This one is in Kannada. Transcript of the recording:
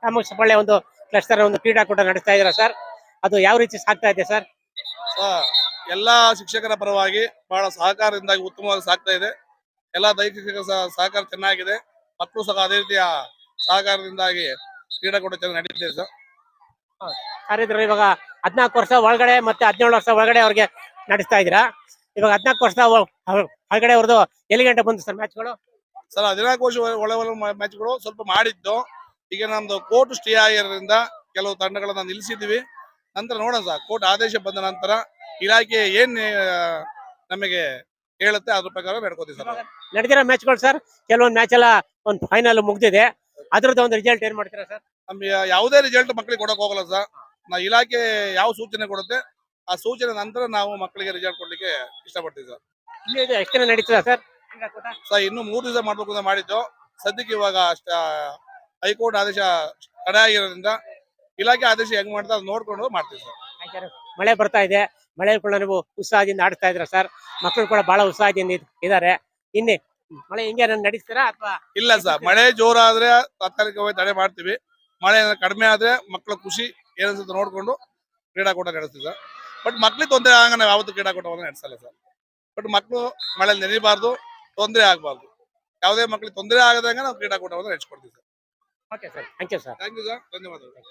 ರಾಮಕೃಷ್ಣಪಳ್ಳಿ ಒಂದು ಕ್ಲಸ್ಟರ್ ಒಂದು ಕ್ರೀಡಾಕೂಟ ನಡೆಸ್ತಾ ಇದ್ದೀರಾ ಸರ್, ಅದು ಯಾವ ರೀತಿ ಸಾಗ್ತಾ ಇದೆ ಸರ್? ಎಲ್ಲಾ ಶಿಕ್ಷಕರ ಪರವಾಗಿ ಬಹಳ ಸಹಕಾರದಿಂದಾಗಿ ಉತ್ತಮವಾಗಿ ಸಾಗ್ತಾ ಇದೆ. ಎಲ್ಲಾ ದೈಹಿಕ ಸಹಕಾರ ಚೆನ್ನಾಗಿದೆ. ಮಕ್ಕಳು ಸಹ ಅದೇ ರೀತಿಯ ಸಹಕಾರದಿಂದಾಗಿ ಕ್ರೀಡಾಕೂಟ ಚೆನ್ನಾಗಿ ನಡೀತಿದೆ ಸರ್. ಸರ್ ಇದ್ರ ಇವಾಗ 14 ವರ್ಷ ಒಳಗಡೆ ಮತ್ತೆ 17 ವರ್ಷ ಒಳಗಡೆ ಅವ್ರಿಗೆ ನಡೆಸ್ತಾ ಇದ್ದೀರಾ. ಇವಾಗ 14 ವರ್ಷ ಒಳಗಡೆ ಅವ್ರದ್ದು ಎಲ್ಲಿ ಗಂಟೆ ಬಂತು ಸರ್ ಮ್ಯಾಚ್ಗಳು? ಸರ್ 14 ವರ್ಷ ಒಳಗೆ ಮ್ಯಾಚ್ಗಳು ಸ್ವಲ್ಪ ಮಾಡಿದ್ದು. ಈಗ ನಮ್ದು ಕೋರ್ಟ್ ಸ್ಟೇ ಆಗಿರೋದ್ರಿಂದ ಕೆಲವು ತಂಡಗಳನ್ನ ನಿಲ್ಲಿಸಿದ್ವಿ. ನಂತರ ನೋಡೋಣ ಸರ್, ಕೋರ್ಟ್ ಆದೇಶ ಬಂದ ನಂತರ ಇಲಾಖೆ ಏನ್ ನಮಗೆ ಹೇಳುತ್ತೆ ಅದ್ರ ಪ್ರಕಾರ ನಡ್ಕೋತೀವಿ ಸರ್. ನಡೆದಿರೋ ಮ್ಯಾಚ್ಗಳು ಸರ್, ಕೆಲವೊಂದು ಮ್ಯಾಚ್ ಎಲ್ಲ ಒಂದು ಫೈನಲ್ ಮುಗ್ದಿದೆ, ಅದ್ರದ್ದು ಒಂದು ರಿಸಲ್ಟ್ ಏನ್ ಮಾಡ್ತೀರಾ ಸರ್? ನಮ್ಗೆ ಯಾವುದೇ ರಿಸಲ್ಟ್ ಮಕ್ಕಳಿಗೆ ಕೊಡಕ್ ಹೋಗಲ್ಲ ಸರ್. ಇಲಾಖೆ ಯಾವ ಸೂಚನೆ ಕೊಡುತ್ತೆ ಆ ಸೂಚನೆ ನಂತರ ನಾವು ಮಕ್ಕಳಿಗೆ ರಿಸಲ್ಟ್ ಕೊಡ್ಲಿಕ್ಕೆ ಇಷ್ಟಪಡ್ತೀವಿ ಸರ್. ಎಷ್ಟು ದಿನ ನಡೀತದ ಸರ್? ಸರ್ ಇನ್ನು 3 ದಿವಸ ಮಾಡ್ಬೇಕು ಅಂತ ಮಾಡಿದ್ದು. ಸದ್ಯಕ್ಕೆ ಇವಾಗ ಹೈಕೋರ್ಟ್ ಆದೇಶ ತಡೆ ಆಗಿರೋದ್ರಿಂದ ಇಲಾಖೆ ಆದೇಶ ಹೆಂಗ್ ಮಾಡ್ತಾ ಅದು ನೋಡ್ಕೊಂಡು ಮಾಡ್ತೀವಿ ಸರ್. ಮಳೆ ಬರ್ತಾ ಇದೆ, ಮಳೆ ಕೂಡ ನೀವು ಉತ್ಸಾಹದಿಂದ ಆಡ್ತಾ ಇದ್ರ ಸರ್, ಮಕ್ಕಳು ಕೂಡ ಬಹಳ ಉತ್ಸಾಹದಿಂದ ಇದ್ದಾರೆ. ಇನ್ನೇ ಮಳೆ ಹಿಂಗೆ ನಡೀತೀರಾ ಅಥವಾ? ಇಲ್ಲ ಸರ್, ಮಳೆ ಜೋರಾದ್ರೆ ತಾತ್ಕಾಲಿಕವಾಗಿ ತಡೆ ಮಾಡ್ತೀವಿ. ಮಳೆ ಕಡಿಮೆ ಆದ್ರೆ ಮಕ್ಕಳ ಖುಷಿ ಏನನ್ಸುತ್ತೆ ನೋಡ್ಕೊಂಡು ಕ್ರೀಡಾಕೂಟ ನಡೆಸ್ತೀವಿ ಸರ್. ಬಟ್ ಮಕ್ಳಿಗೆ ತೊಂದರೆ ಆಗ ನಾವು ಯಾವತ್ತು ಕ್ರೀಡಾಕೂಟವನ್ನು ನಡೆಸಲ್ಲ ಸರ್. ಬಟ್ ಮಕ್ಕಳು ಮಳೆಯಲ್ಲಿ ನೆನೆಯಬಾರ್ದು, ತೊಂದರೆ ಆಗಬಾರ್ದು. ಯಾವುದೇ ಮಕ್ಕಳಿಗೆ ತೊಂದರೆ ಆಗದಂಗೆ ನಾವು ಕ್ರೀಡಾಕೂಟವನ್ನು ನಡೆಸ್ಕೊಡ್ತೀವಿ ಸರ್. Okay sir, thank you sir. Thank you sir, ಧನ್ಯವಾದಗಳು.